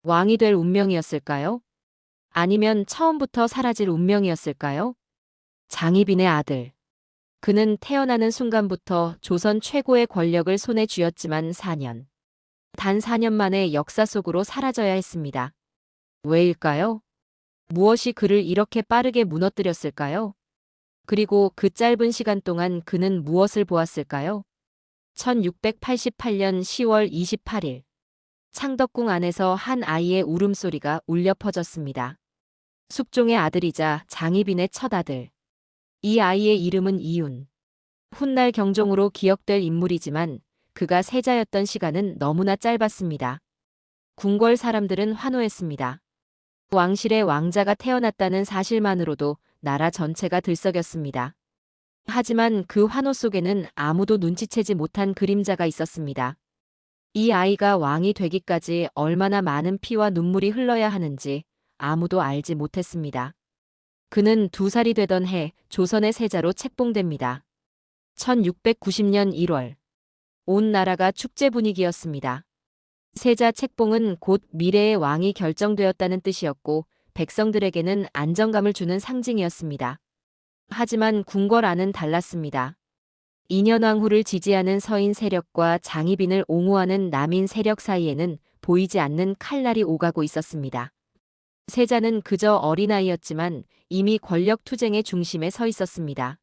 왕이 될 운명이었을까요? 아니면 처음부터 사라질 운명이었을까요? 장희빈의 아들. 그는 태어나는 순간부터 조선 최고의 권력을 손에 쥐었지만 단 4년 만에 역사 속으로 사라져야 했습니다. 왜일까요? 무엇이 그를 이렇게 빠르게 무너뜨렸을까요? 그리고 그 짧은 시간 동안 그는 무엇을 보았을까요? 1688년 10월 28일. 창덕궁 안에서 한 아이의 울음소리가 울려 퍼졌습니다. 숙종의 아들이자 장희빈의 첫 아들. 이 아이의 이름은 이윤. 훗날 경종으로 기억될 인물이지만 그가 세자였던 시간은 너무나 짧았습니다. 궁궐 사람들은 환호했습니다. 왕실의 왕자가 태어났다는 사실만으로도 나라 전체가 들썩였습니다. 하지만 그 환호 속에는 아무도 눈치채지 못한 그림자가 있었습니다. 이 아이가 왕이 되기까지 얼마나 많은 피와 눈물이 흘러야 하는지 아무도 알지 못했습니다. 그는 2살이 되던 해 조선의 세자로 책봉됩니다. 1690년 1월. 온 나라가 축제 분위기였습니다. 세자 책봉은 곧 미래의 왕이 결정되었다는 뜻이었고 백성들에게는 안정감을 주는 상징이었습니다. 하지만 궁궐 안은 달랐습니다. 인현왕후를 지지하는 서인 세력과 장희빈을 옹호하는 남인 세력 사이에는 보이지 않는 칼날이 오가고 있었습니다. 세자는 그저 어린아이였지만 이미 권력 투쟁의 중심에 서 있었습니다.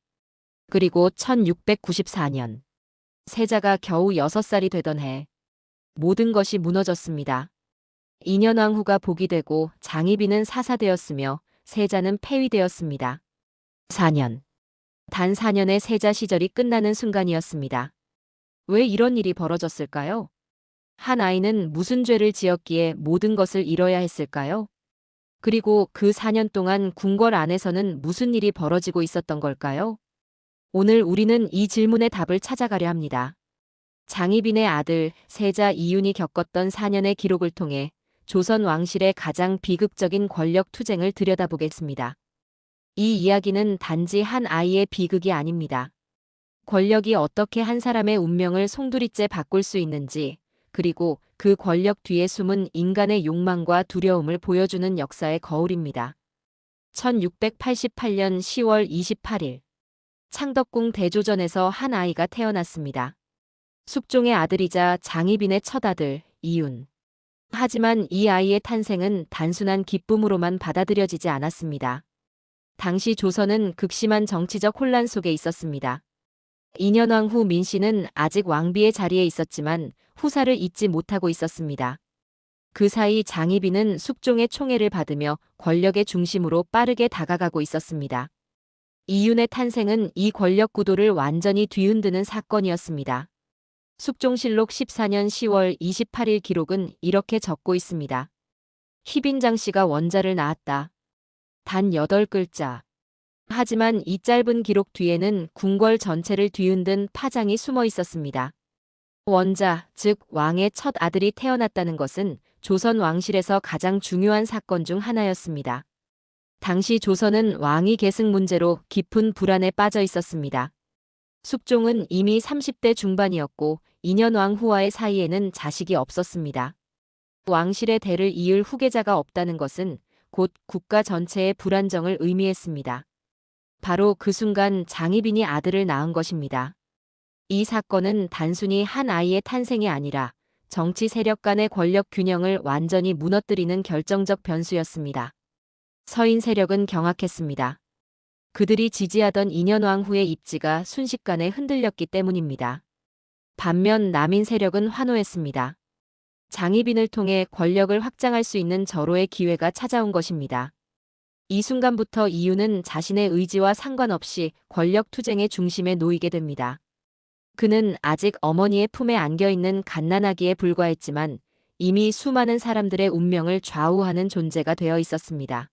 그리고 1694년. 세자가 겨우 6살이 되던 해. 모든 것이 무너졌습니다. 인현왕후가 복이 되고 장희빈은 사사되었으며 세자는 폐위되었습니다. 4년. 단 4년의 세자 시절이 끝나는 순간이었습니다. 왜 이런 일이 벌어졌을까요? 한 아이는 무슨 죄를 지었기에 모든 것을 잃어야 했을까요? 그리고 그 4년 동안 궁궐 안에서는 무슨 일이 벌어지고 있었던 걸까요? 오늘 우리는 이 질문의 답을 찾아가려 합니다. 장희빈의 아들 세자 이윤이 겪었던 4년의 기록을 통해 조선 왕실의 가장 비극적인 권력 투쟁을 들여다보겠습니다. 이 이야기는 단지 한 아이의 비극이 아닙니다. 권력이 어떻게 한 사람의 운명을 송두리째 바꿀 수 있는지, 그리고 그 권력 뒤에 숨은 인간의 욕망과 두려움을 보여주는 역사의 거울입니다. 1688년 10월 28일. 창덕궁 대조전에서 한 아이가 태어났습니다. 숙종의 아들이자 장희빈의 첫 아들, 이윤. 하지만 이 아이의 탄생은 단순한 기쁨으로만 받아들여지지 않았습니다. 당시 조선은 극심한 정치적 혼란 속에 있었습니다. 인현왕후 민씨는 아직 왕비의 자리에 있었지만 후사를 잊지 못하고 있었습니다. 그 사이 장희빈은 숙종의 총애를 받으며 권력의 중심으로 빠르게 다가가고 있었습니다. 이윤의 탄생은 이 권력 구도를 완전히 뒤흔드는 사건이었습니다. 숙종실록 14년 10월 28일 기록은 이렇게 적고 있습니다. 희빈장 씨가 원자를 낳았다. 단 8글자. 하지만 이 짧은 기록 뒤에는 궁궐 전체를 뒤흔든 파장이 숨어 있었습니다. 원자, 즉 왕의 첫 아들이 태어났다는 것은 조선 왕실에서 가장 중요한 사건 중 하나였습니다. 당시 조선은 왕위 계승 문제로 깊은 불안에 빠져 있었습니다. 숙종은 이미 30대 중반이었고 인현왕후와의 사이에는 자식이 없었습니다. 왕실의 대를 이을 후계자가 없다는 것은 곧 국가 전체의 불안정을 의미했습니다. 바로 그 순간 장희빈이 아들을 낳은 것입니다. 이 사건은 단순히 한 아이의 탄생이 아니라 정치 세력 간의 권력 균형을 완전히 무너뜨리는 결정적 변수였습니다. 서인 세력은 경악했습니다. 그들이 지지하던 인현왕후의 입지가 순식간에 흔들렸기 때문입니다. 반면 남인 세력은 환호했습니다. 장희빈을 통해 권력을 확장할 수 있는 절호의 기회가 찾아온 것입니다. 이 순간부터 이윤은 자신의 의지와 상관없이 권력 투쟁의 중심에 놓이게 됩니다. 그는 아직 어머니의 품에 안겨있는 갓난아기에 불과했지만 이미 수많은 사람들의 운명을 좌우하는 존재가 되어 있었습니다.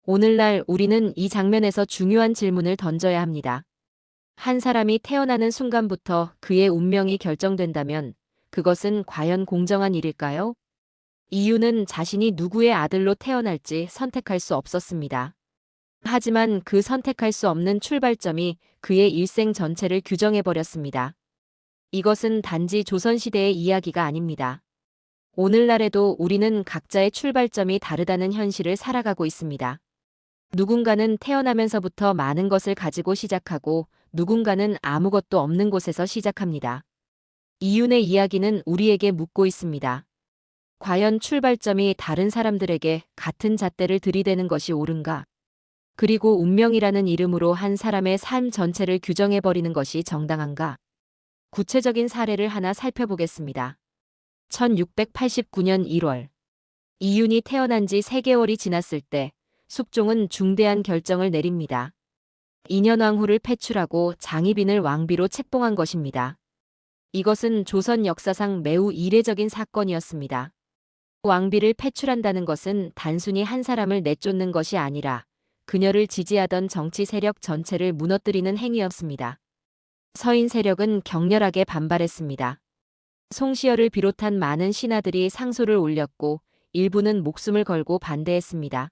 오늘날 우리는 이 장면에서 중요한 질문을 던져야 합니다. 한 사람이 태어나는 순간부터 그의 운명이 결정된다면 그것은 과연 공정한 일일까요? 이유는 자신이 누구의 아들로 태어날지 선택할 수 없었습니다. 하지만 그 선택할 수 없는 출발점이 그의 일생 전체를 규정해버렸습니다. 이것은 단지 조선시대의 이야기가 아닙니다. 오늘날에도 우리는 각자의 출발점이 다르다는 현실을 살아가고 있습니다. 누군가는 태어나면서부터 많은 것을 가지고 시작하고 누군가는 아무것도 없는 곳에서 시작합니다. 이윤의 이야기는 우리에게 묻고 있습니다. 과연 출발점이 다른 사람들에게 같은 잣대를 들이대는 것이 옳은가? 그리고 운명이라는 이름으로 한 사람의 삶 전체를 규정해버리는 것이 정당한가? 구체적인 사례를 하나 살펴보겠습니다. 1689년 1월. 이윤이 태어난 지 3개월이 지났을 때 숙종은 중대한 결정을 내립니다. 인현왕후를 패출하고 장희빈을 왕비로 책봉한 것입니다. 이것은 조선 역사상 매우 이례적인 사건이었습니다. 왕비를 패출한다는 것은 단순히 한 사람을 내쫓는 것이 아니라 그녀를 지지하던 정치 세력 전체를 무너뜨리는 행위였습니다. 서인 세력은 격렬하게 반발했습니다. 송시열을 비롯한 많은 신하들이 상소를 올렸고 일부는 목숨을 걸고 반대했습니다.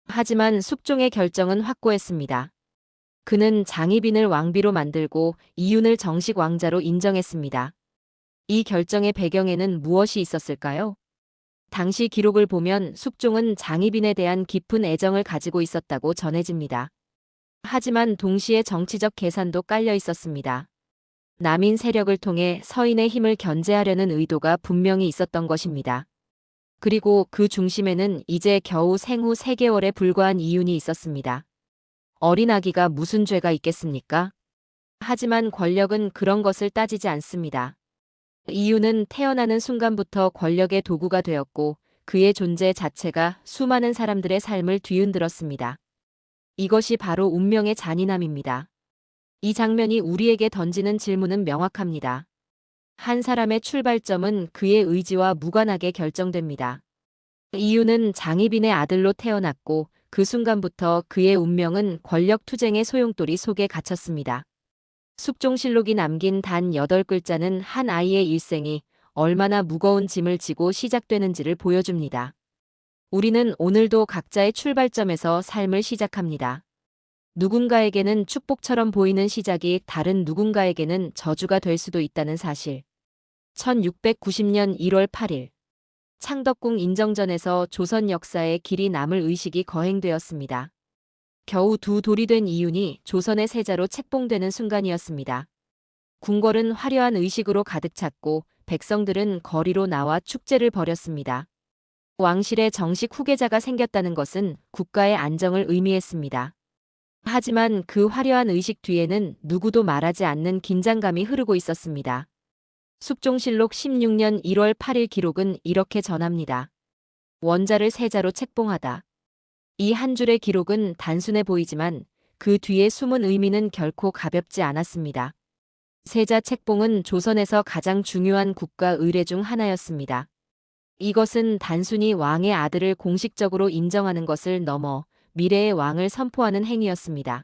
하지만 숙종의 결정은 확고했습니다. 그는 장희빈을 왕비로 만들고 이윤을 정식 왕자로 인정했습니다. 이 결정의 배경에는 무엇이 있었을까요? 당시 기록을 보면 숙종은 장희빈에 대한 깊은 애정을 가지고 있었다고 전해집니다. 하지만 동시에 정치적 계산도 깔려 있었습니다. 남인 세력을 통해 서인의 힘을 견제하려는 의도가 분명히 있었던 것입니다. 그리고 그 중심에는 이제 겨우 생후 3개월에 불과한 이윤이 있었습니다. 어린 아기가 무슨 죄가 있겠습니까? 하지만 권력은 그런 것을 따지지 않습니다. 이윤은 태어나는 순간부터 권력의 도구가 되었고 그의 존재 자체가 수많은 사람들의 삶을 뒤흔들었습니다. 이것이 바로 운명의 잔인함입니다. 이 장면이 우리에게 던지는 질문은 명확합니다. 한 사람의 출발점은 그의 의지와 무관하게 결정됩니다. 이윤은 장희빈의 아들로 태어났고 그 순간부터 그의 운명은 권력 투쟁의 소용돌이 속에 갇혔습니다. 숙종실록이 남긴 단 8글자는 한 아이의 일생이 얼마나 무거운 짐을 지고 시작되는지를 보여줍니다. 우리는 오늘도 각자의 출발점에서 삶을 시작합니다. 누군가에게는 축복처럼 보이는 시작이 다른 누군가에게는 저주가 될 수도 있다는 사실. 1690년 1월 8일. 창덕궁 인정전에서 조선 역사에 길이 남을 의식이 거행되었습니다. 겨우 두 돌이 된 이윤이 조선의 세자로 책봉되는 순간이었습니다. 궁궐은 화려한 의식으로 가득 찼고 백성들은 거리로 나와 축제를 벌였습니다. 왕실의 정식 후계자가 생겼다는 것은 국가의 안정을 의미했습니다. 하지만 그 화려한 의식 뒤에는 누구도 말하지 않는 긴장감이 흐르고 있었습니다. 숙종실록 16년 1월 8일 기록은 이렇게 전합니다. 원자를 세자로 책봉하다. 이 한 줄의 기록은 단순해 보이지만 그 뒤에 숨은 의미는 결코 가볍지 않았습니다. 세자 책봉은 조선에서 가장 중요한 국가 의례 중 하나였습니다. 이것은 단순히 왕의 아들을 공식적으로 인정하는 것을 넘어 미래의 왕을 선포하는 행위였습니다.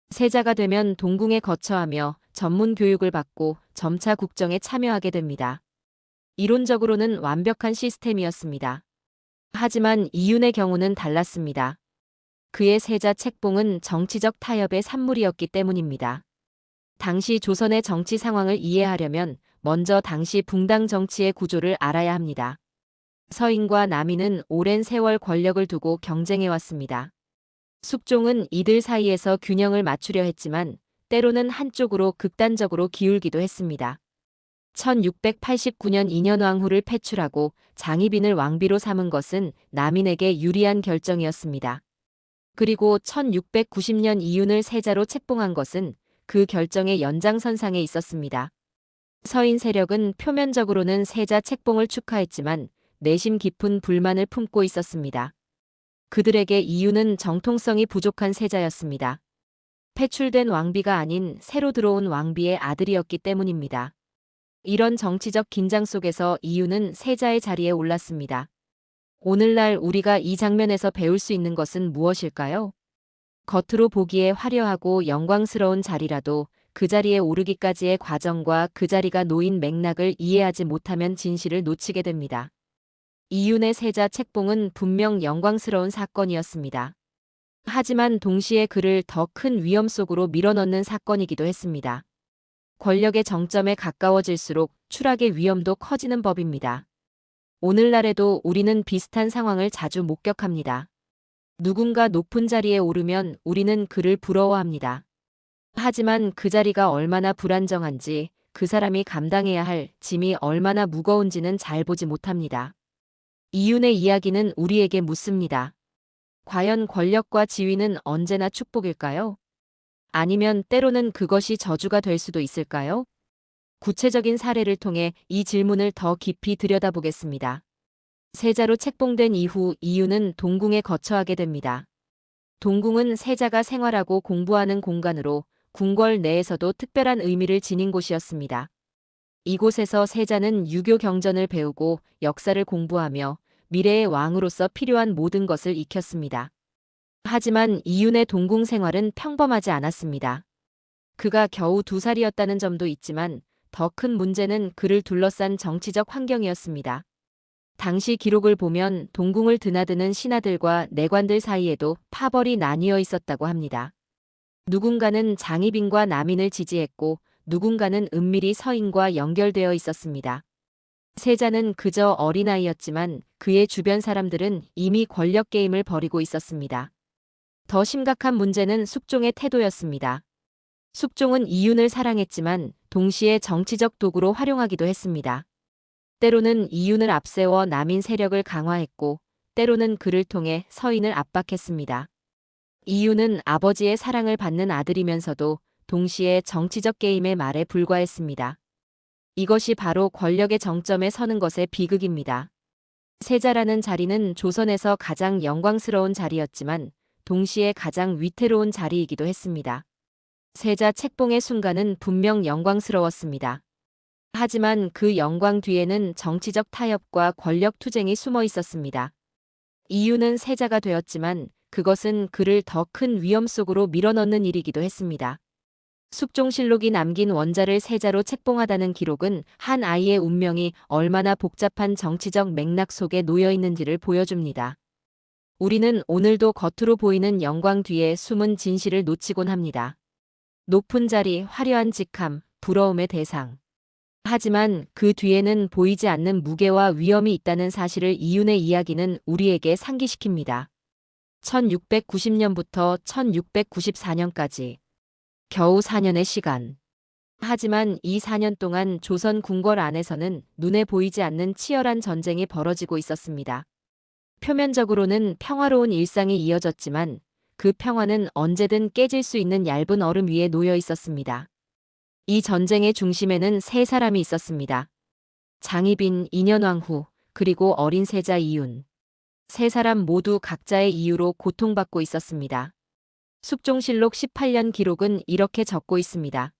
세자가 되면 동궁에 거처하며 전문 교육을 받고 점차 국정에 참여하게 됩니다. 이론적으로는 완벽한 시스템이었습니다. 하지만 이윤의 경우는 달랐습니다. 그의 세자 책봉은 정치적 타협의 산물이었기 때문입니다. 당시 조선의 정치 상황을 이해하려면 먼저 당시 붕당 정치의 구조를 알아야 합니다. 서인과 남인은 오랜 세월 권력을 두고 경쟁해왔습니다. 숙종은 이들 사이에서 균형을 맞추려 했지만 때로는 한쪽으로 극단적으로 기울기도 했습니다. 1689년 인현왕후를 패출하고 장희빈을 왕비로 삼은 것은 남인에게 유리한 결정이었습니다. 그리고 1690년 이윤을 세자로 책봉한 것은 그 결정의 연장선상에 있었습니다. 서인 세력은 표면적으로는 세자 책봉을 축하했지만 내심 깊은 불만을 품고 있었습니다. 그들에게 이윤은 정통성이 부족한 세자였습니다. 패출된 왕비가 아닌 새로 들어온 왕비의 아들이었기 때문입니다. 이런 정치적 긴장 속에서 이윤은 세자의 자리에 올랐습니다. 오늘날 우리가 이 장면에서 배울 수 있는 것은 무엇일까요? 겉으로 보기에 화려하고 영광스러운 자리라도 그 자리에 오르기까지의 과정과 그 자리가 놓인 맥락을 이해하지 못하면 진실을 놓치게 됩니다. 이윤의 세자 책봉은 분명 영광스러운 사건이었습니다. 하지만 동시에 그를 더 큰 위험 속으로 밀어넣는 사건이기도 했습니다. 권력의 정점에 가까워질수록 추락의 위험도 커지는 법입니다. 오늘날에도 우리는 비슷한 상황을 자주 목격합니다. 누군가 높은 자리에 오르면 우리는 그를 부러워합니다. 하지만 그 자리가 얼마나 불안정한지, 그 사람이 감당해야 할 짐이 얼마나 무거운지는 잘 보지 못합니다. 이윤의 이야기는 우리에게 묻습니다. 과연 권력과 지위는 언제나 축복일까요? 아니면 때로는 그것이 저주가 될 수도 있을까요? 구체적인 사례를 통해 이 질문을 더 깊이 들여다보겠습니다. 세자로 책봉된 이후 이윤은 동궁에 거처하게 됩니다. 동궁은 세자가 생활하고 공부하는 공간으로 궁궐 내에서도 특별한 의미를 지닌 곳이었습니다. 이곳에서 세자는 유교 경전을 배우고 역사를 공부하며 미래의 왕으로서 필요한 모든 것을 익혔습니다. 하지만 이윤의 동궁 생활은 평범하지 않았습니다. 그가 겨우 2살이었다는 점도 있지만 더 큰 문제는 그를 둘러싼 정치적 환경이었습니다. 당시 기록을 보면 동궁을 드나드는 신하들과 내관들 사이에도 파벌이 나뉘어 있었다고 합니다. 누군가는 장희빈과 남인을 지지했고 누군가는 은밀히 서인과 연결되어 있었습니다. 세자는 그저 어린아이였지만 그의 주변 사람들은 이미 권력 게임을 벌이고 있었습니다. 더 심각한 문제는 숙종의 태도였습니다. 숙종은 이윤을 사랑했지만 동시에 정치적 도구로 활용하기도 했습니다. 때로는 이윤을 앞세워 남인 세력을 강화했고 때로는 그를 통해 서인을 압박했습니다. 이윤은 아버지의 사랑을 받는 아들이면서도 동시에 정치적 게임의 말에 불과했습니다. 이것이 바로 권력의 정점에 서는 것의 비극입니다. 세자라는 자리는 조선에서 가장 영광스러운 자리였지만 동시에 가장 위태로운 자리이기도 했습니다. 세자 책봉의 순간은 분명 영광스러웠습니다. 하지만 그 영광 뒤에는 정치적 타협과 권력 투쟁이 숨어 있었습니다. 이윤은 세자가 되었지만 그것은 그를 더 큰 위험 속으로 밀어넣는 일이기도 했습니다. 숙종실록이 남긴 원자를 세자로 책봉하다는 기록은 한 아이의 운명이 얼마나 복잡한 정치적 맥락 속에 놓여 있는지를 보여줍니다. 우리는 오늘도 겉으로 보이는 영광 뒤에 숨은 진실을 놓치곤 합니다. 높은 자리, 화려한 직함, 부러움의 대상. 하지만 그 뒤에는 보이지 않는 무게와 위험이 있다는 사실을 이윤의 이야기는 우리에게 상기시킵니다. 1690년부터 1694년까지 겨우 4년의 시간. 하지만 이 4년 동안 조선 궁궐 안에서는 눈에 보이지 않는 치열한 전쟁이 벌어지고 있었습니다. 표면적으로는 평화로운 일상이 이어졌지만 그 평화는 언제든 깨질 수 있는 얇은 얼음 위에 놓여 있었습니다. 이 전쟁의 중심에는 세 사람이 있었습니다. 장희빈, 인현왕후, 그리고 어린 세자 이윤. 세 사람 모두 각자의 이유로 고통받고 있었습니다. 숙종실록 18년 기록은 이렇게 적고 있습니다.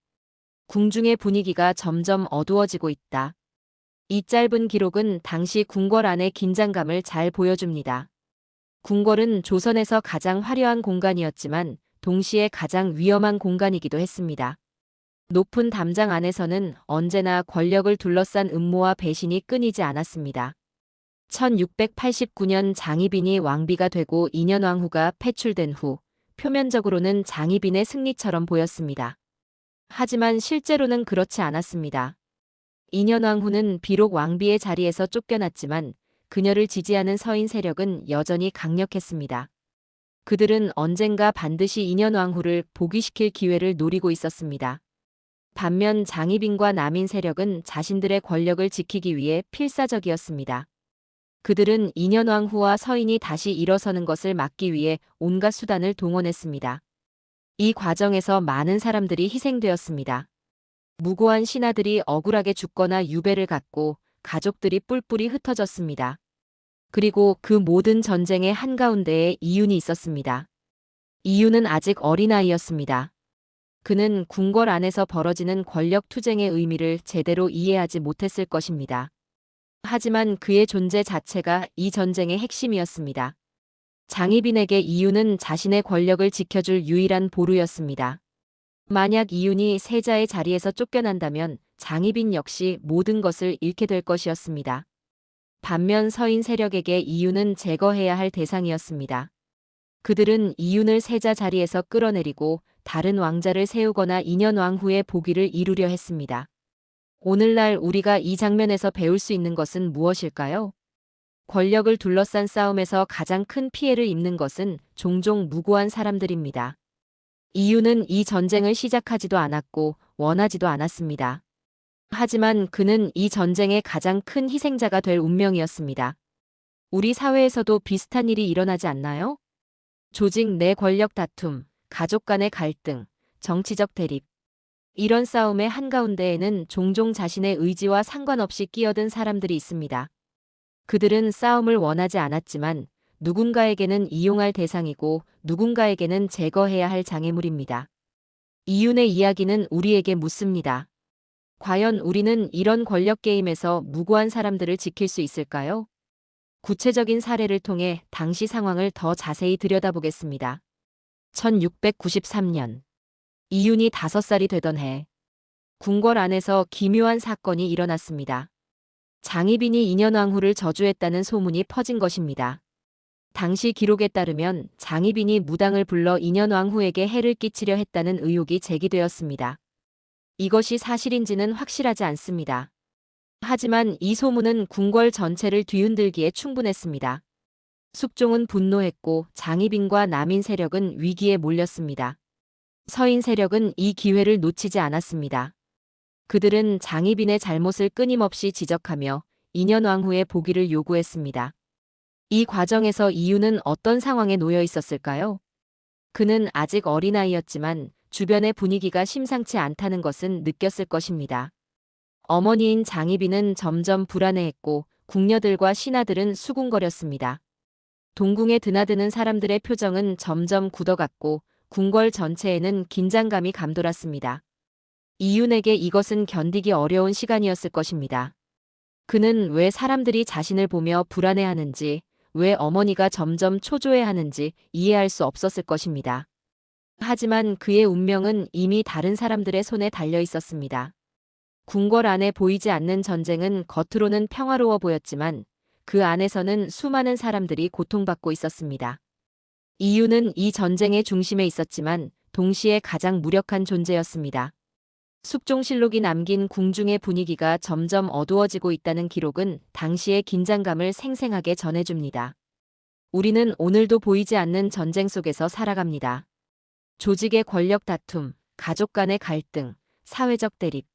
궁중의 분위기가 점점 어두워지고 있다. 이 짧은 기록은 당시 궁궐 안의 긴장감을 잘 보여줍니다. 궁궐은 조선에서 가장 화려한 공간이었지만 동시에 가장 위험한 공간이기도 했습니다. 높은 담장 안에서는 언제나 권력을 둘러싼 음모와 배신이 끊이지 않았습니다. 1689년 장희빈이 왕비가 되고 인현왕후가 패출된 후 표면적으로는 장희빈의 승리처럼 보였습니다. 하지만 실제로는 그렇지 않았습니다. 인현왕후는 비록 왕비의 자리에서 쫓겨났지만 그녀를 지지하는 서인 세력은 여전히 강력했습니다. 그들은 언젠가 반드시 인현왕후를 복위시킬 기회를 노리고 있었습니다. 반면 장희빈과 남인 세력은 자신들의 권력을 지키기 위해 필사적이었습니다. 그들은 인현왕후와 서인이 다시 일어서는 것을 막기 위해 온갖 수단을 동원했습니다. 이 과정에서 많은 사람들이 희생되었습니다. 무고한 신하들이 억울하게 죽거나 유배를 갔고 가족들이 뿔뿔이 흩어졌습니다. 그리고 그 모든 전쟁의 한가운데에 이윤이 있었습니다. 이윤은 아직 어린아이였습니다. 그는 궁궐 안에서 벌어지는 권력 투쟁의 의미를 제대로 이해하지 못했을 것입니다. 하지만 그의 존재 자체가 이 전쟁의 핵심이었습니다. 장희빈에게 이윤은 자신의 권력을 지켜줄 유일한 보루였습니다. 만약 이윤이 세자의 자리에서 쫓겨난다면 장희빈 역시 모든 것을 잃게 될 것이었습니다. 반면 서인 세력에게 이윤은 제거해야 할 대상이었습니다. 그들은 이윤을 세자 자리에서 끌어내리고 다른 왕자를 세우거나 인현왕후의 복위를 이루려 했습니다. 오늘날 우리가 이 장면에서 배울 수 있는 것은 무엇일까요? 권력을 둘러싼 싸움에서 가장 큰 피해를 입는 것은 종종 무고한 사람들입니다. 이유는 이 전쟁을 시작하지도 않았고 원하지도 않았습니다. 하지만 그는 이 전쟁의 가장 큰 희생자가 될 운명이었습니다. 우리 사회에서도 비슷한 일이 일어나지 않나요? 조직 내 권력 다툼, 가족 간의 갈등, 정치적 대립. 이런 싸움의 한가운데에는 종종 자신의 의지와 상관없이 끼어든 사람들이 있습니다. 그들은 싸움을 원하지 않았지만 누군가에게는 이용할 대상이고 누군가에게는 제거해야 할 장애물입니다. 이윤의 이야기는 우리에게 묻습니다. 과연 우리는 이런 권력 게임에서 무고한 사람들을 지킬 수 있을까요? 구체적인 사례를 통해 당시 상황을 더 자세히 들여다보겠습니다. 1693년. 이윤이 5살이 되던 해. 궁궐 안에서 기묘한 사건이 일어났습니다. 장희빈이 인현왕후를 저주했다는 소문이 퍼진 것입니다. 당시 기록에 따르면 장희빈이 무당을 불러 인현왕후에게 해를 끼치려 했다는 의혹이 제기되었습니다. 이것이 사실인지는 확실하지 않습니다. 하지만 이 소문은 궁궐 전체를 뒤흔들기에 충분했습니다. 숙종은 분노했고 장희빈과 남인 세력은 위기에 몰렸습니다. 서인 세력은 이 기회를 놓치지 않았습니다. 그들은 장희빈의 잘못을 끊임없이 지적하며 인현왕후의 복위를 요구했습니다. 이 과정에서 이유는 어떤 상황에 놓여 있었을까요? 그는 아직 어린아이였지만 주변의 분위기가 심상치 않다는 것은 느꼈을 것입니다. 어머니인 장희빈은 점점 불안해했고 궁녀들과 신하들은 수군거렸습니다. 동궁에 드나드는 사람들의 표정은 점점 굳어갔고 궁궐 전체에는 긴장감이 감돌았습니다. 이윤에게 이것은 견디기 어려운 시간이었을 것입니다. 그는 왜 사람들이 자신을 보며 불안해하는지, 왜 어머니가 점점 초조해하는지 이해할 수 없었을 것입니다. 하지만 그의 운명은 이미 다른 사람들의 손에 달려 있었습니다. 궁궐 안에 보이지 않는 전쟁은 겉으로는 평화로워 보였지만 그 안에서는 수많은 사람들이 고통받고 있었습니다. 이유는 이 전쟁의 중심에 있었지만 동시에 가장 무력한 존재였습니다. 숙종실록이 남긴 궁중의 분위기가 점점 어두워지고 있다는 기록은 당시의 긴장감을 생생하게 전해줍니다. 우리는 오늘도 보이지 않는 전쟁 속에서 살아갑니다. 조직의 권력 다툼, 가족 간의 갈등, 사회적 대립.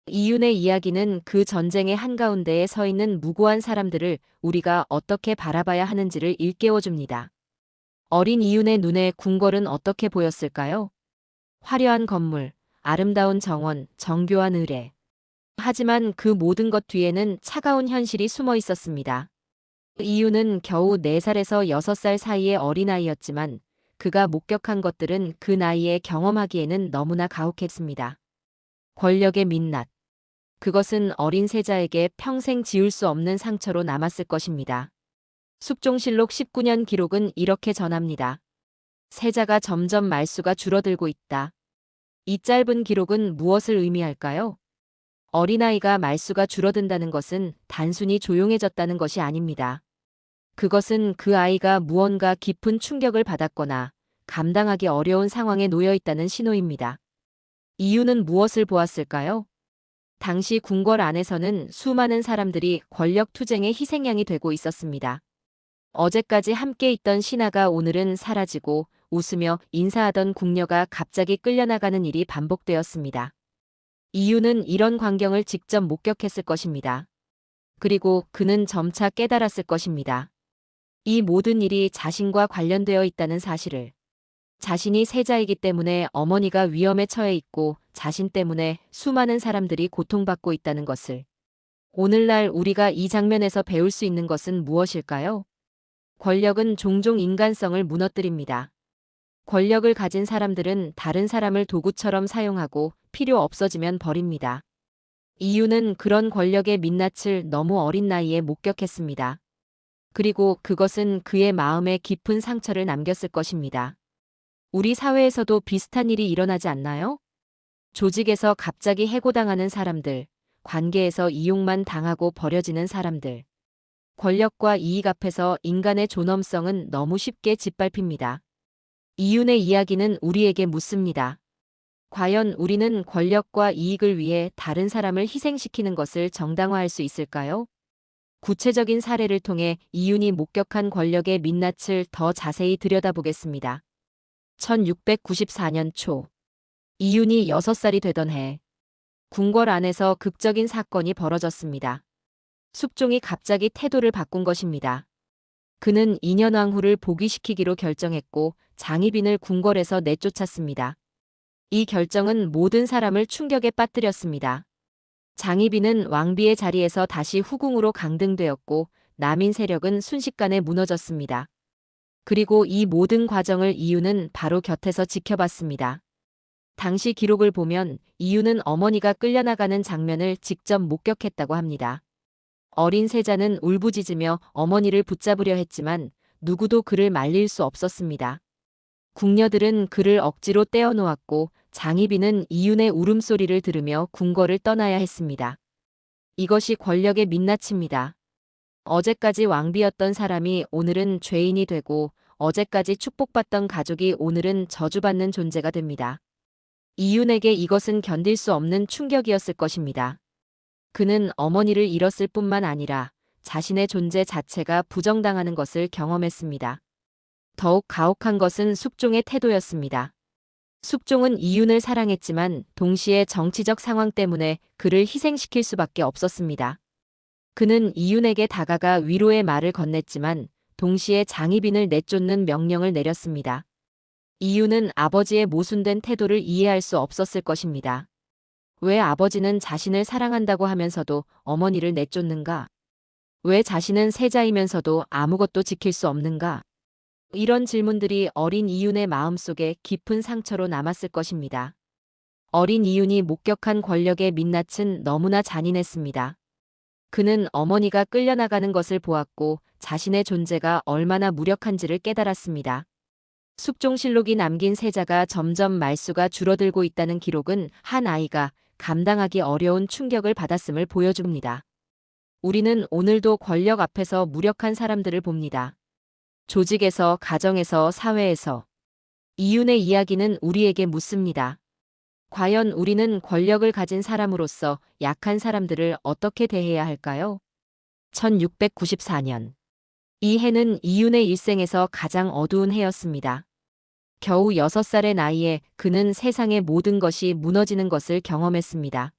이윤의 이야기는 그 전쟁의 한가운데에 서 있는 무고한 사람들을 우리가 어떻게 바라봐야 하는지를 일깨워줍니다. 어린 이윤의 눈에 궁궐은 어떻게 보였을까요? 화려한 건물, 아름다운 정원, 정교한 의례. 하지만 그 모든 것 뒤에는 차가운 현실이 숨어 있었습니다. 이유는 겨우 4살에서 6살 사이의 어린아이였지만 그가 목격한 것들은 그 나이에 경험하기에는 너무나 가혹했습니다. 권력의 민낯. 그것은 어린 세자에게 평생 지울 수 없는 상처로 남았을 것입니다. 숙종실록 19년 기록은 이렇게 전합니다. 세자가 점점 말수가 줄어들고 있다. 이 짧은 기록은 무엇을 의미할까요? 어린아이가 말수가 줄어든다는 것은 단순히 조용해졌다는 것이 아닙니다. 그것은 그 아이가 무언가 깊은 충격을 받았거나 감당하기 어려운 상황에 놓여 있다는 신호입니다. 이유는 무엇을 보았을까요? 당시 궁궐 안에서는 수많은 사람들이 권력 투쟁의 희생양이 되고 있었습니다. 어제까지 함께 있던 신하가 오늘은 사라지고 웃으며 인사하던 궁녀가 갑자기 끌려나가는 일이 반복되었습니다. 이유는 이런 광경을 직접 목격했을 것입니다. 그리고 그는 점차 깨달았을 것입니다. 이 모든 일이 자신과 관련되어 있다는 사실을. 자신이 세자이기 때문에 어머니가 위험에 처해 있고 자신 때문에 수많은 사람들이 고통받고 있다는 것을. 오늘날 우리가 이 장면에서 배울 수 있는 것은 무엇일까요? 권력은 종종 인간성을 무너뜨립니다. 권력을 가진 사람들은 다른 사람을 도구처럼 사용하고 필요 없어지면 버립니다. 이유는 그런 권력의 민낯을 너무 어린 나이에 목격했습니다. 그리고 그것은 그의 마음에 깊은 상처를 남겼을 것입니다. 우리 사회에서도 비슷한 일이 일어나지 않나요? 조직에서 갑자기 해고당하는 사람들, 관계에서 이용만 당하고 버려지는 사람들. 권력과 이익 앞에서 인간의 존엄성은 너무 쉽게 짓밟힙니다. 이윤의 이야기는 우리에게 묻습니다. 과연 우리는 권력과 이익을 위해 다른 사람을 희생시키는 것을 정당화할 수 있을까요? 구체적인 사례를 통해 이윤이 목격한 권력의 민낯을 더 자세히 들여다보겠습니다. 1694년 초, 이윤이 6살이 되던 해, 궁궐 안에서 극적인 사건이 벌어졌습니다. 숙종이 갑자기 태도를 바꾼 것입니다. 그는 인현왕후를 복위시키기로 결정했고 장희빈을 궁궐에서 내쫓았습니다. 이 결정은 모든 사람을 충격에 빠뜨렸습니다. 장희빈은 왕비의 자리에서 다시 후궁으로 강등되었고 남인 세력은 순식간에 무너졌습니다. 그리고 이 모든 과정을 이유는 바로 곁에서 지켜봤습니다. 당시 기록을 보면 이유는 어머니가 끌려나가는 장면을 직접 목격했다고 합니다. 어린 세자는 울부짖으며 어머니를 붙잡으려 했지만 누구도 그를 말릴 수 없었습니다. 궁녀들은 그를 억지로 떼어놓았고 장희빈은 이윤의 울음소리를 들으며 궁궐을 떠나야 했습니다. 이것이 권력의 민낯입니다. 어제까지 왕비였던 사람이 오늘은 죄인이 되고 어제까지 축복받던 가족이 오늘은 저주받는 존재가 됩니다. 이윤에게 이것은 견딜 수 없는 충격이었을 것입니다. 그는 어머니를 잃었을 뿐만 아니라 자신의 존재 자체가 부정당하는 것을 경험했습니다. 더욱 가혹한 것은 숙종의 태도였습니다. 숙종은 이윤을 사랑했지만 동시에 정치적 상황 때문에 그를 희생시킬 수밖에 없었습니다. 그는 이윤에게 다가가 위로의 말을 건넸지만 동시에 장희빈을 내쫓는 명령을 내렸습니다. 이윤은 아버지의 모순된 태도를 이해할 수 없었을 것입니다. 왜 아버지는 자신을 사랑한다고 하면서도 어머니를 내쫓는가? 왜 자신은 세자이면서도 아무것도 지킬 수 없는가? 이런 질문들이 어린 이윤의 마음속에 깊은 상처로 남았을 것입니다. 어린 이윤이 목격한 권력의 민낯은 너무나 잔인했습니다. 그는 어머니가 끌려나가는 것을 보았고 자신의 존재가 얼마나 무력한지를 깨달았습니다. 숙종실록이 남긴 세자가 점점 말수가 줄어들고 있다는 기록은 한 아이가 감당하기 어려운 충격을 받았음을 보여줍니다. 우리는 오늘도 권력 앞에서 무력한 사람들을 봅니다. 조직에서, 가정에서, 사회에서. 이윤의 이야기는 우리에게 묻습니다. 과연 우리는 권력을 가진 사람으로서 약한 사람들을 어떻게 대해야 할까요? 1694년. 이 해는 이윤의 일생에서 가장 어두운 해였습니다. 겨우 6살의 나이에 그는 세상의 모든 것이 무너지는 것을 경험했습니다.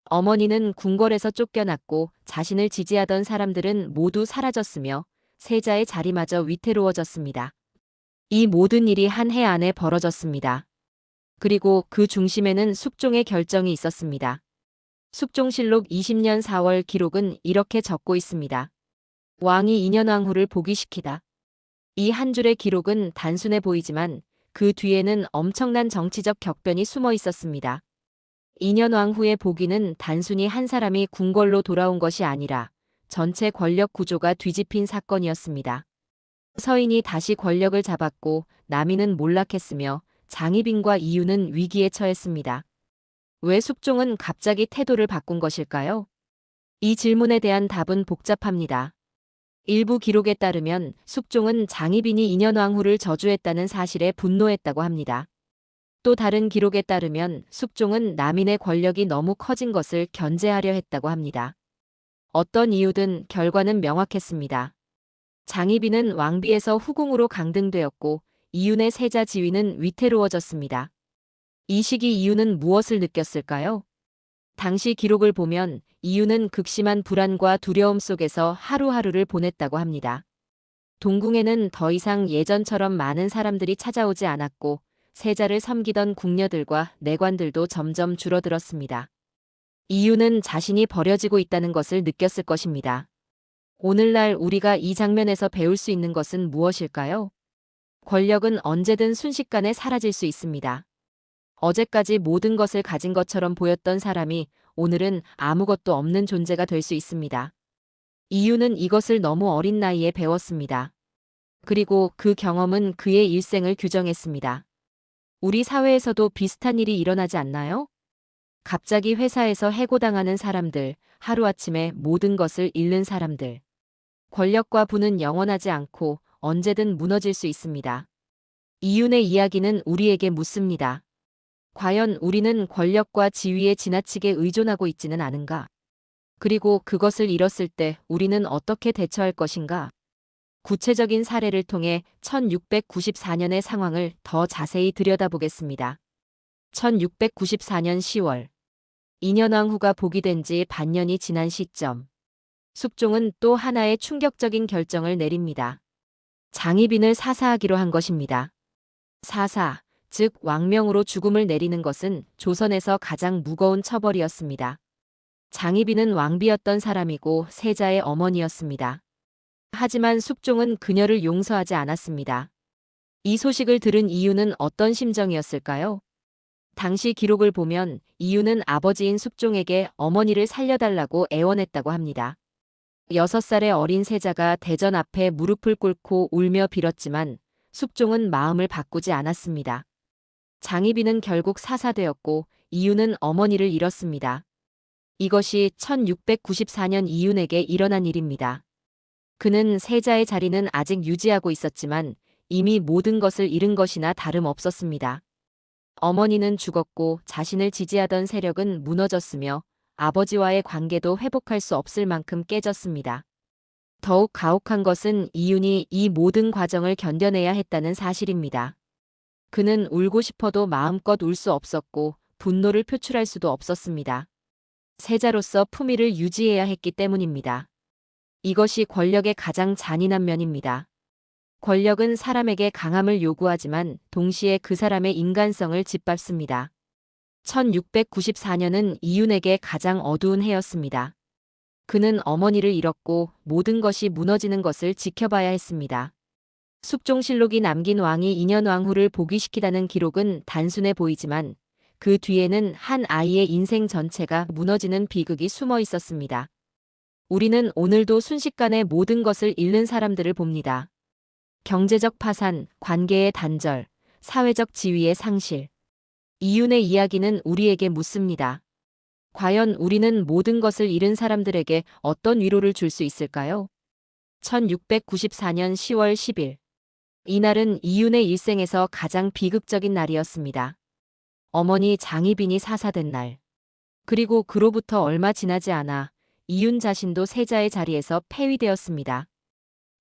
어머니는 궁궐에서 쫓겨났고 자신을 지지하던 사람들은 모두 사라졌으며 세자의 자리마저 위태로워졌습니다. 이 모든 일이 한 해 안에 벌어졌습니다. 그리고 그 중심에는 숙종의 결정이 있었습니다. 숙종실록 20년 4월 기록은 이렇게 적고 있습니다. 왕이 인현왕후를 복위시키다. 이 한 줄의 기록은 단순해 보이지만 그 뒤에는 엄청난 정치적 격변이 숨어 있었습니다. 인현왕후의 복위는 단순히 한 사람이 궁궐로 돌아온 것이 아니라 전체 권력 구조가 뒤집힌 사건이었습니다. 서인이 다시 권력을 잡았고 남인은 몰락했으며 장희빈과 이윤은 위기에 처했습니다. 왜 숙종은 갑자기 태도를 바꾼 것일까요? 이 질문에 대한 답은 복잡합니다. 일부 기록에 따르면 숙종은 장희빈이 인현왕후를 저주했다는 사실에 분노했다고 합니다. 또 다른 기록에 따르면 숙종은 남인의 권력이 너무 커진 것을 견제하려 했다고 합니다. 어떤 이유든 결과는 명확했습니다. 장희빈은 왕비에서 후궁으로 강등되었고 이윤의 세자 지위는 위태로워졌습니다. 이 시기 이윤은 무엇을 느꼈을까요? 당시 기록을 보면 이윤은 극심한 불안과 두려움 속에서 하루하루를 보냈다고 합니다. 동궁에는 더 이상 예전처럼 많은 사람들이 찾아오지 않았고 세자를 섬기던 궁녀들과 내관들도 점점 줄어들었습니다. 이윤은 자신이 버려지고 있다는 것을 느꼈을 것입니다. 오늘날 우리가 이 장면에서 배울 수 있는 것은 무엇일까요? 권력은 언제든 순식간에 사라질 수 있습니다. 어제까지 모든 것을 가진 것처럼 보였던 사람이 오늘은 아무것도 없는 존재가 될 수 있습니다. 이윤은 이것을 너무 어린 나이에 배웠습니다. 그리고 그 경험은 그의 일생을 규정했습니다. 우리 사회에서도 비슷한 일이 일어나지 않나요? 갑자기 회사에서 해고당하는 사람들, 하루아침에 모든 것을 잃는 사람들. 권력과 부는 영원하지 않고 언제든 무너질 수 있습니다. 이윤의 이야기는 우리에게 묻습니다. 과연 우리는 권력과 지위에 지나치게 의존하고 있지는 않은가? 그리고 그것을 잃었을 때 우리는 어떻게 대처할 것인가? 구체적인 사례를 통해 1694년의 상황을 더 자세히 들여다보겠습니다. 1694년 10월, 인현왕후가 복위된 지 반년이 지난 시점. 숙종은 또 하나의 충격적인 결정을 내립니다. 장희빈을 사사하기로 한 것입니다. 사사, 즉 왕명으로 죽음을 내리는 것은 조선에서 가장 무거운 처벌이었습니다. 장희빈은 왕비였던 사람이고 세자의 어머니였습니다. 하지만 숙종은 그녀를 용서하지 않았습니다. 이 소식을 들은 이유는 어떤 심정이었을까요? 당시 기록을 보면 이유는 아버지인 숙종에게 어머니를 살려달라고 애원했다고 합니다. 6살의 어린 세자가 대전 앞에 무릎을 꿇고 울며 빌었지만 숙종은 마음을 바꾸지 않았습니다. 장희빈은 결국 사사되었고 이유는 어머니를 잃었습니다. 이것이 1694년 이윤에게 일어난 일입니다. 그는 세자의 자리는 아직 유지하고 있었지만 이미 모든 것을 잃은 것이나 다름없었습니다. 어머니는 죽었고 자신을 지지하던 세력은 무너졌으며 아버지와의 관계도 회복할 수 없을 만큼 깨졌습니다. 더욱 가혹한 것은 이윤이 이 모든 과정을 견뎌내야 했다는 사실입니다. 그는 울고 싶어도 마음껏 울 수 없었고 분노를 표출할 수도 없었습니다. 세자로서 품위를 유지해야 했기 때문입니다. 이것이 권력의 가장 잔인한 면입니다. 권력은 사람에게 강함을 요구하지만 동시에 그 사람의 인간성을 짓밟습니다. 1694년은 이윤에게 가장 어두운 해였습니다. 그는 어머니를 잃었고 모든 것이 무너지는 것을 지켜봐야 했습니다. 숙종실록이 남긴 왕이 인현왕후를 복위시키다는 기록은 단순해 보이지만 그 뒤에는 한 아이의 인생 전체가 무너지는 비극이 숨어 있었습니다. 우리는 오늘도 순식간에 모든 것을 잃는 사람들을 봅니다. 경제적 파산, 관계의 단절, 사회적 지위의 상실. 이윤의 이야기는 우리에게 묻습니다. 과연 우리는 모든 것을 잃은 사람들에게 어떤 위로를 줄 수 있을까요? 1694년 10월 10일. 이날은 이윤의 일생에서 가장 비극적인 날이었습니다. 어머니 장희빈이 사사된 날. 그리고 그로부터 얼마 지나지 않아 이윤 자신도 세자의 자리에서 폐위되었습니다.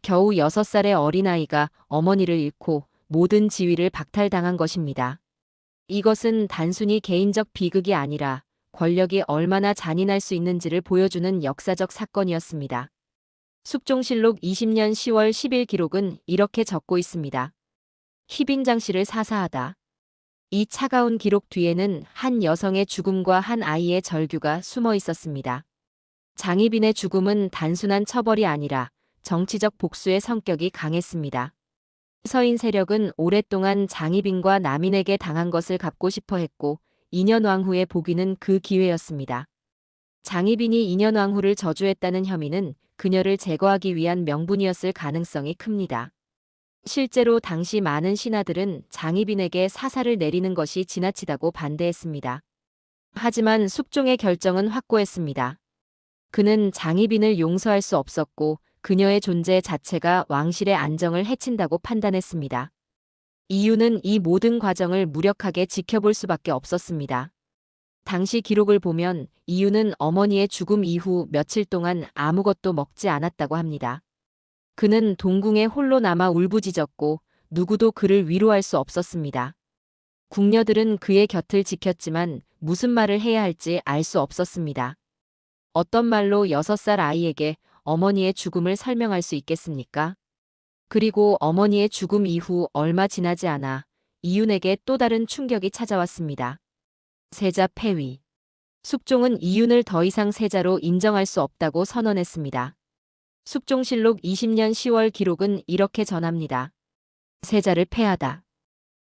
겨우 6살의 어린아이가 어머니를 잃고 모든 지위를 박탈당한 것입니다. 이것은 단순히 개인적 비극이 아니라 권력이 얼마나 잔인할 수 있는지를 보여주는 역사적 사건이었습니다. 숙종실록 20년 10월 10일 기록은 이렇게 적고 있습니다. 희빈장 씨를 사사하다. 이 차가운 기록 뒤에는 한 여성의 죽음과 한 아이의 절규가 숨어 있었습니다. 장희빈의 죽음은 단순한 처벌이 아니라 정치적 복수의 성격이 강했습니다. 서인 세력은 오랫동안 장희빈과 남인에게 당한 것을 갚고 싶어 했고 인현왕후의 복위는 그 기회였습니다. 장희빈이 인현왕후를 저주했다는 혐의는 그녀를 제거하기 위한 명분이었을 가능성이 큽니다. 실제로 당시 많은 신하들은 장희빈에게 사사를 내리는 것이 지나치다고 반대했습니다. 하지만 숙종의 결정은 확고했습니다. 그는 장희빈을 용서할 수 없었고 그녀의 존재 자체가 왕실의 안정을 해친다고 판단했습니다. 이유는 이 모든 과정을 무력하게 지켜볼 수밖에 없었습니다. 당시 기록을 보면 이유는 어머니의 죽음 이후 며칠 동안 아무것도 먹지 않았다고 합니다. 그는 동궁에 홀로 남아 울부짖었고 누구도 그를 위로할 수 없었습니다. 궁녀들은 그의 곁을 지켰지만 무슨 말을 해야 할지 알 수 없었습니다. 어떤 말로 6살 아이에게 어머니의 죽음을 설명할 수 있겠습니까? 그리고 어머니의 죽음 이후 얼마 지나지 않아 이윤에게 또 다른 충격이 찾아왔습니다. 세자 폐위. 숙종은 이윤을 더 이상 세자로 인정할 수 없다고 선언했습니다. 숙종실록 20년 10월 기록은 이렇게 전합니다. 세자를 폐하다.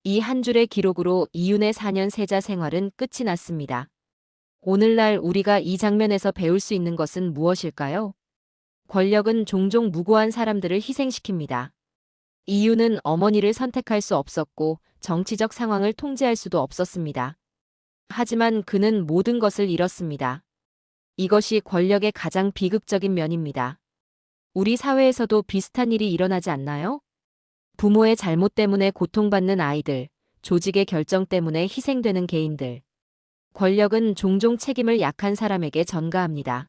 이 한 줄의 기록으로 이윤의 4년 세자 생활은 끝이 났습니다. 오늘날 우리가 이 장면에서 배울 수 있는 것은 무엇일까요? 권력은 종종 무고한 사람들을 희생시킵니다. 이윤은 어머니를 선택할 수 없었고 정치적 상황을 통제할 수도 없었습니다. 하지만 그는 모든 것을 잃었습니다. 이것이 권력의 가장 비극적인 면입니다. 우리 사회에서도 비슷한 일이 일어나지 않나요? 부모의 잘못 때문에 고통받는 아이들, 조직의 결정 때문에 희생되는 개인들. 권력은 종종 책임을 약한 사람에게 전가합니다.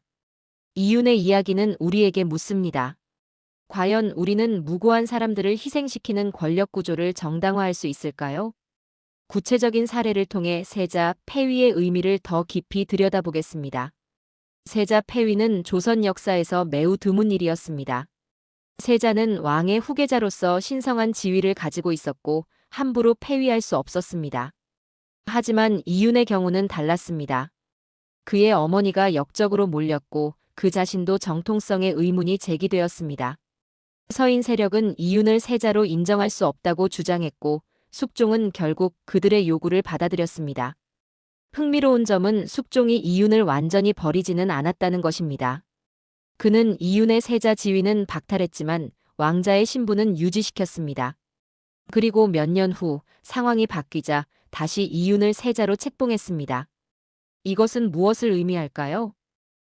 이윤의 이야기는 우리에게 묻습니다. 과연 우리는 무고한 사람들을 희생시키는 권력 구조를 정당화할 수 있을까요? 구체적인 사례를 통해 세자 폐위의 의미를 더 깊이 들여다보겠습니다. 세자 폐위는 조선 역사에서 매우 드문 일이었습니다. 세자는 왕의 후계자로서 신성한 지위를 가지고 있었고 함부로 폐위할 수 없었습니다. 하지만 이윤의 경우는 달랐습니다. 그의 어머니가 역적으로 몰렸고 그 자신도 정통성의 의문이 제기되었습니다. 서인 세력은 이윤을 세자로 인정할 수 없다고 주장했고 숙종은 결국 그들의 요구를 받아들였습니다. 흥미로운 점은 숙종이 이윤을 완전히 버리지는 않았다는 것입니다. 그는 이윤의 세자 지위는 박탈했지만 왕자의 신분은 유지시켰습니다. 그리고 몇 년 후 상황이 바뀌자 다시 이윤을 세자로 책봉했습니다. 이것은 무엇을 의미할까요?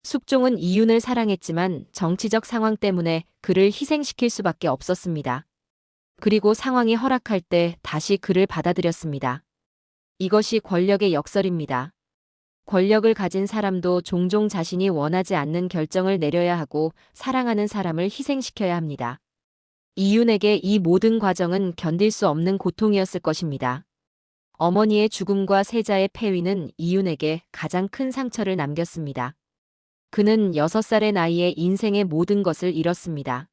숙종은 이윤을 사랑했지만 정치적 상황 때문에 그를 희생시킬 수밖에 없었습니다. 그리고 상황이 허락할 때 다시 그를 받아들였습니다. 이것이 권력의 역설입니다. 권력을 가진 사람도 종종 자신이 원하지 않는 결정을 내려야 하고 사랑하는 사람을 희생시켜야 합니다. 이윤에게 이 모든 과정은 견딜 수 없는 고통이었을 것입니다. 어머니의 죽음과 세자의 폐위는 이윤에게 가장 큰 상처를 남겼습니다. 그는 6살의 나이에 인생의 모든 것을 잃었습니다.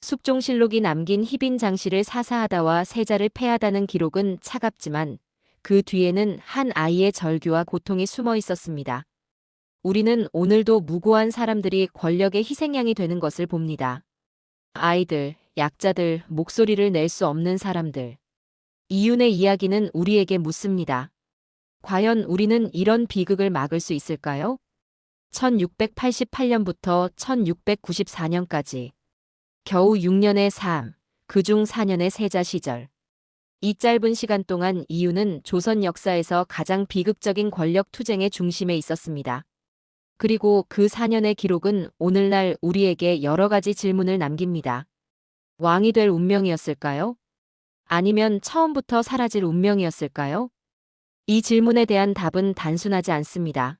숙종실록이 남긴 희빈 장씨를 사사하다와 세자를 패하다는 기록은 차갑지만 그 뒤에는 한 아이의 절규와 고통이 숨어 있었습니다. 우리는 오늘도 무고한 사람들이 권력의 희생양이 되는 것을 봅니다. 아이들, 약자들, 목소리를 낼 수 없는 사람들. 이윤의 이야기는 우리에게 묻습니다. 과연 우리는 이런 비극을 막을 수 있을까요? 1688년부터 1694년까지 겨우 6년의 삶, 그중 4년의 세자 시절. 이 짧은 시간 동안 이윤은 조선 역사에서 가장 비극적인 권력 투쟁의 중심에 있었습니다. 그리고 그 4년의 기록은 오늘날 우리에게 여러 가지 질문을 남깁니다. 왕이 될 운명이었을까요? 아니면 처음부터 사라질 운명이었을까요? 이 질문에 대한 답은 단순하지 않습니다.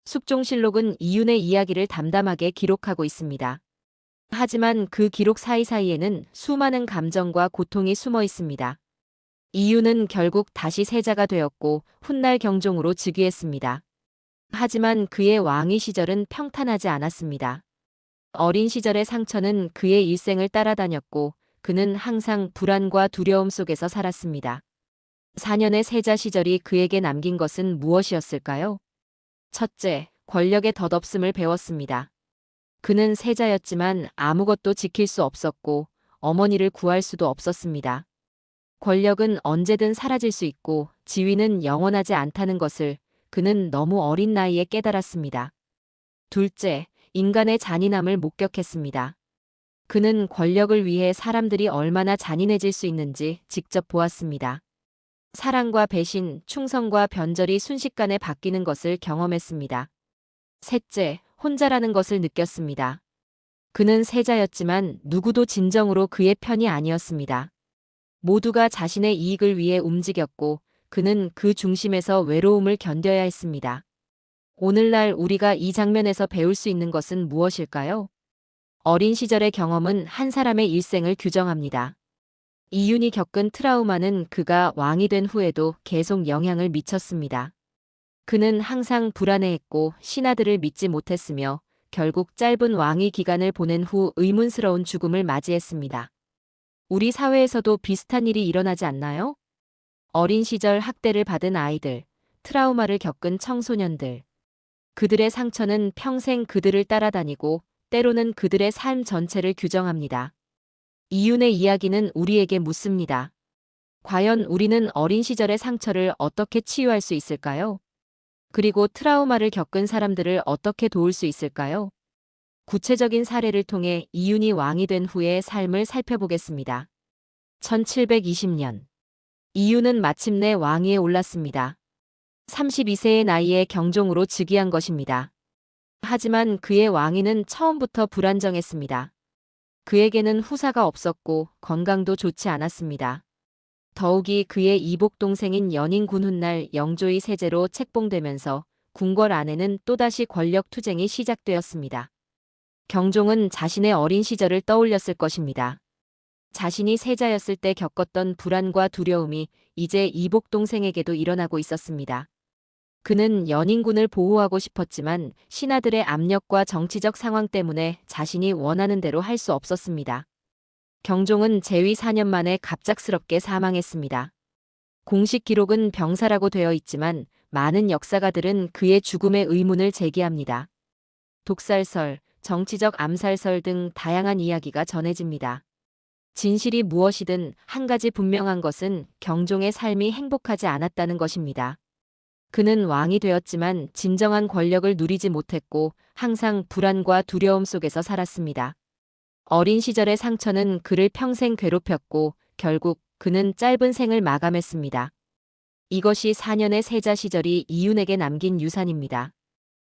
숙종실록은 이윤의 이야기를 담담하게 기록하고 있습니다. 하지만 그 기록 사이사이에는 수많은 감정과 고통이 숨어 있습니다. 이윤은 결국 다시 세자가 되었고 훗날 경종으로 즉위했습니다. 하지만 그의 왕위 시절은 평탄하지 않았습니다. 어린 시절의 상처는 그의 일생을 따라다녔고 그는 항상 불안과 두려움 속에서 살았습니다. 4년의 세자 시절이 그에게 남긴 것은 무엇이었을까요? 첫째, 권력의 덧없음을 배웠습니다. 그는 세자였지만 아무것도 지킬 수 없었고 어머니를 구할 수도 없었습니다. 권력은 언제든 사라질 수 있고 지위는 영원하지 않다는 것을 그는 너무 어린 나이에 깨달았습니다. 둘째, 인간의 잔인함을 목격했습니다. 그는 권력을 위해 사람들이 얼마나 잔인해질 수 있는지 직접 보았습니다. 사랑과 배신, 충성과 변절이 순식간에 바뀌는 것을 경험했습니다. 셋째, 혼자라는 것을 느꼈습니다. 그는 세자였지만 누구도 진정으로 그의 편이 아니었습니다. 모두가 자신의 이익을 위해 움직였고 그는 그 중심에서 외로움을 견뎌야 했습니다. 오늘날 우리가 이 장면에서 배울 수 있는 것은 무엇일까요? 어린 시절의 경험은 한 사람의 일생을 규정합니다. 이윤이 겪은 트라우마는 그가 왕이 된 후에도 계속 영향을 미쳤습니다. 그는 항상 불안해했고 신하들을 믿지 못했으며 결국 짧은 왕위 기간을 보낸 후 의문스러운 죽음을 맞이했습니다. 우리 사회에서도 비슷한 일이 일어나지 않나요? 어린 시절 학대를 받은 아이들, 트라우마를 겪은 청소년들. 그들의 상처는 평생 그들을 따라다니고 때로는 그들의 삶 전체를 규정합니다. 이윤의 이야기는 우리에게 묻습니다. 과연 우리는 어린 시절의 상처를 어떻게 치유할 수 있을까요? 그리고 트라우마를 겪은 사람들을 어떻게 도울 수 있을까요? 구체적인 사례를 통해 이윤이 왕이 된 후의 삶을 살펴보겠습니다. 1720년. 이윤은 마침내 왕위에 올랐습니다. 32세의 나이에 경종으로 즉위한 것입니다. 하지만 그의 왕위는 처음부터 불안정했습니다. 그에게는 후사가 없었고 건강도 좋지 않았습니다. 더욱이 그의 이복 동생인 연인군 훗날 영조의 세제로 책봉되면서 궁궐 안에는 또다시 권력 투쟁이 시작되었습니다. 경종은 자신의 어린 시절을 떠올렸을 것입니다. 자신이 세자였을 때 겪었던 불안과 두려움이 이제 이복 동생에게도 일어나고 있었습니다. 그는 연인군을 보호하고 싶었지만 신하들의 압력과 정치적 상황 때문에 자신이 원하는 대로 할 수 없었습니다. 경종은 재위 4년 만에 갑작스럽게 사망했습니다. 공식 기록은 병사라고 되어 있지만 많은 역사가들은 그의 죽음의 의문을 제기합니다. 독살설, 정치적 암살설 등 다양한 이야기가 전해집니다. 진실이 무엇이든 한 가지 분명한 것은 경종의 삶이 행복하지 않았다는 것입니다. 그는 왕이 되었지만 진정한 권력을 누리지 못했고 항상 불안과 두려움 속에서 살았습니다. 어린 시절의 상처는 그를 평생 괴롭혔고 결국 그는 짧은 생을 마감했습니다. 이것이 4년의 세자 시절이 이윤에게 남긴 유산입니다.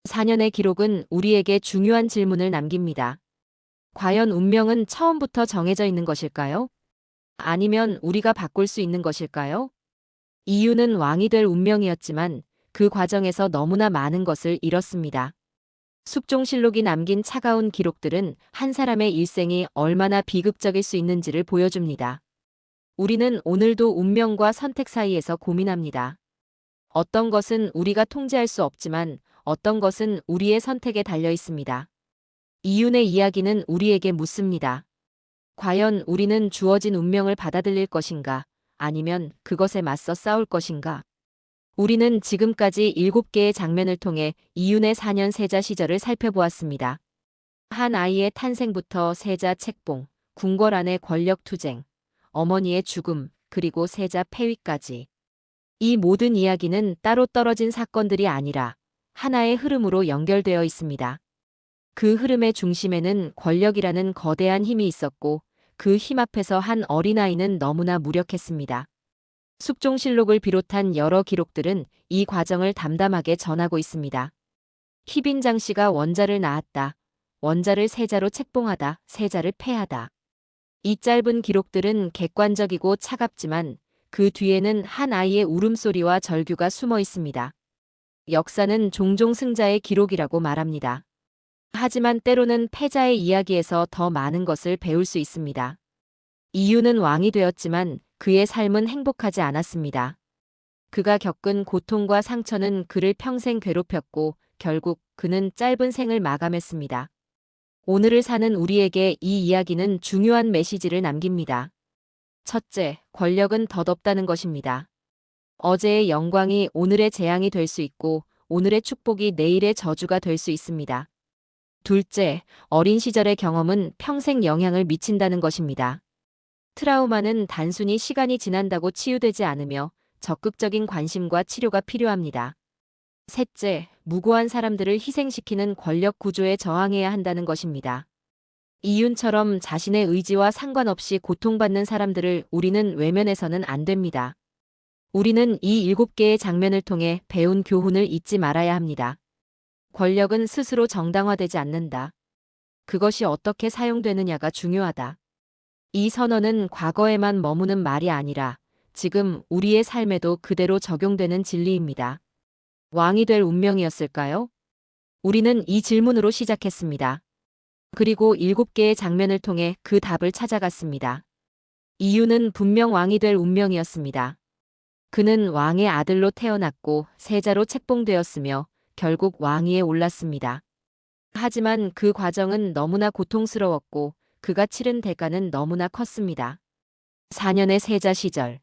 4년의 기록은 우리에게 중요한 질문을 남깁니다. 과연 운명은 처음부터 정해져 있는 것일까요? 아니면 우리가 바꿀 수 있는 것일까요? 이윤은 왕이 될 운명이었지만 그 과정에서 너무나 많은 것을 잃었습니다. 숙종실록이 남긴 차가운 기록들은 한 사람의 일생이 얼마나 비극적일 수 있는지를 보여줍니다. 우리는 오늘도 운명과 선택 사이에서 고민합니다. 어떤 것은 우리가 통제할 수 없지만 어떤 것은 우리의 선택에 달려 있습니다. 이윤의 이야기는 우리에게 묻습니다. 과연 우리는 주어진 운명을 받아들일 것인가? 아니면 그것에 맞서 싸울 것인가? 우리는 지금까지 7개의 장면을 통해 이윤의 4년 세자 시절을 살펴보았습니다. 한 아이의 탄생부터 세자 책봉, 궁궐 안의 권력 투쟁, 어머니의 죽음, 그리고 세자 폐위까지. 이 모든 이야기는 따로 떨어진 사건들이 아니라 하나의 흐름으로 연결되어 있습니다. 그 흐름의 중심에는 권력이라는 거대한 힘이 있었고 그 힘 앞에서 한 어린아이는 너무나 무력했습니다. 숙종실록을 비롯한 여러 기록들은 이 과정을 담담하게 전하고 있습니다. 희빈장 씨가 원자를 낳았다. 원자를 세자로 책봉하다. 세자를 폐하다. 이 짧은 기록들은 객관적이고 차갑지만 그 뒤에는 한 아이의 울음소리와 절규가 숨어 있습니다. 역사는 종종 승자의 기록이라고 말합니다. 하지만 때로는 패자의 이야기에서 더 많은 것을 배울 수 있습니다. 이윤은 왕이 되었지만 그의 삶은 행복하지 않았습니다. 그가 겪은 고통과 상처는 그를 평생 괴롭혔고 결국 그는 짧은 생을 마감했습니다. 오늘을 사는 우리에게 이 이야기는 중요한 메시지를 남깁니다. 첫째, 권력은 덧없다는 것입니다. 어제의 영광이 오늘의 재앙이 될 수 있고 오늘의 축복이 내일의 저주가 될 수 있습니다. 둘째, 어린 시절의 경험은 평생 영향을 미친다는 것입니다. 트라우마는 단순히 시간이 지난다고 치유되지 않으며 적극적인 관심과 치료가 필요합니다. 셋째, 무고한 사람들을 희생시키는 권력 구조에 저항해야 한다는 것입니다. 이윤처럼 자신의 의지와 상관없이 고통받는 사람들을 우리는 외면해서는 안 됩니다. 우리는 이 7개의 장면을 통해 배운 교훈을 잊지 말아야 합니다. 권력은 스스로 정당화되지 않는다. 그것이 어떻게 사용되느냐가 중요하다. 이 선언은 과거에만 머무는 말이 아니라 지금 우리의 삶에도 그대로 적용되는 진리입니다. 왕이 될 운명이었을까요? 우리는 이 질문으로 시작했습니다. 그리고 7개의 장면을 통해 그 답을 찾아갔습니다. 이유는 분명 왕이 될 운명이었습니다. 그는 왕의 아들로 태어났고 세자로 책봉되었으며 결국 왕위에 올랐습니다. 하지만 그 과정은 너무나 고통스러웠고 그가 치른 대가는 너무나 컸습니다. 4년의 세자 시절.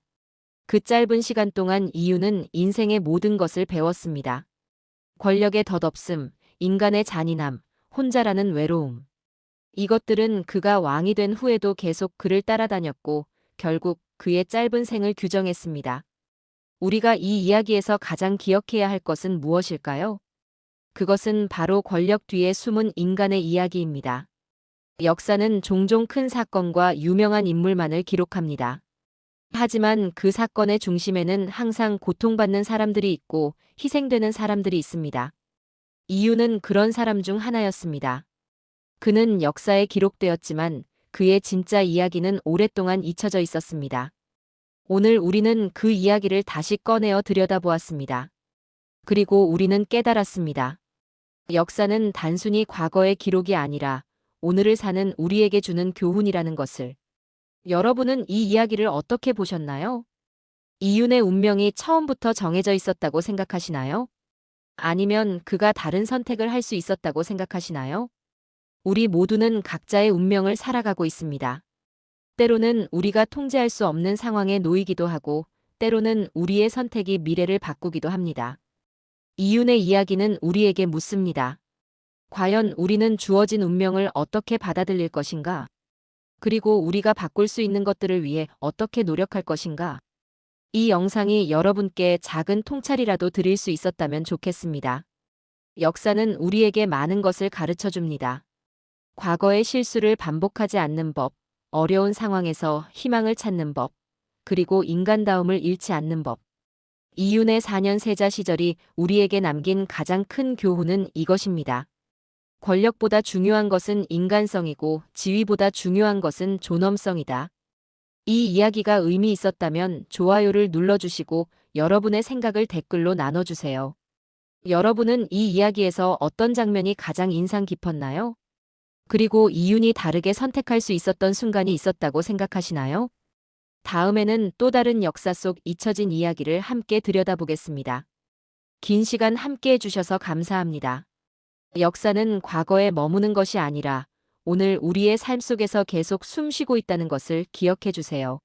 그 짧은 시간 동안 이유는 인생의 모든 것을 배웠습니다. 권력의 덧없음, 인간의 잔인함, 혼자라는 외로움. 이것들은 그가 왕이 된 후에도 계속 그를 따라다녔고 결국 그의 짧은 생을 규정했습니다. 우리가 이 이야기에서 가장 기억해야 할 것은 무엇일까요? 그것은 바로 권력 뒤에 숨은 인간의 이야기입니다. 역사는 종종 큰 사건과 유명한 인물만을 기록합니다. 하지만 그 사건의 중심에는 항상 고통받는 사람들이 있고 희생되는 사람들이 있습니다. 이유는 그런 사람 중 하나였습니다. 그는 역사에 기록되었지만 그의 진짜 이야기는 오랫동안 잊혀져 있었습니다. 오늘 우리는 그 이야기를 다시 꺼내어 들여다보았습니다. 그리고 우리는 깨달았습니다. 역사는 단순히 과거의 기록이 아니라 오늘을 사는 우리에게 주는 교훈이라는 것을. 여러분은 이 이야기를 어떻게 보셨나요? 이윤의 운명이 처음부터 정해져 있었다고 생각하시나요? 아니면 그가 다른 선택을 할 수 있었다고 생각하시나요? 우리 모두는 각자의 운명을 살아가고 있습니다. 때로는 우리가 통제할 수 없는 상황에 놓이기도 하고, 때로는 우리의 선택이 미래를 바꾸기도 합니다. 이윤의 이야기는 우리에게 묻습니다. 과연 우리는 주어진 운명을 어떻게 받아들일 것인가? 그리고 우리가 바꿀 수 있는 것들을 위해 어떻게 노력할 것인가? 이 영상이 여러분께 작은 통찰이라도 드릴 수 있었다면 좋겠습니다. 역사는 우리에게 많은 것을 가르쳐 줍니다. 과거의 실수를 반복하지 않는 법, 어려운 상황에서 희망을 찾는 법, 그리고 인간다움을 잃지 않는 법. 이윤의 4년 세자 시절이 우리에게 남긴 가장 큰 교훈은 이것입니다. 권력보다 중요한 것은 인간성이고 지위보다 중요한 것은 존엄성이다. 이 이야기가 의미 있었다면 좋아요를 눌러주시고 여러분의 생각을 댓글로 나눠주세요. 여러분은 이 이야기에서 어떤 장면이 가장 인상 깊었나요? 그리고 이윤이 다르게 선택할 수 있었던 순간이 있었다고 생각하시나요? 다음에는 또 다른 역사 속 잊혀진 이야기를 함께 들여다보겠습니다. 긴 시간 함께 해주셔서 감사합니다. 역사는 과거에 머무는 것이 아니라 오늘 우리의 삶 속에서 계속 숨쉬고 있다는 것을 기억해 주세요.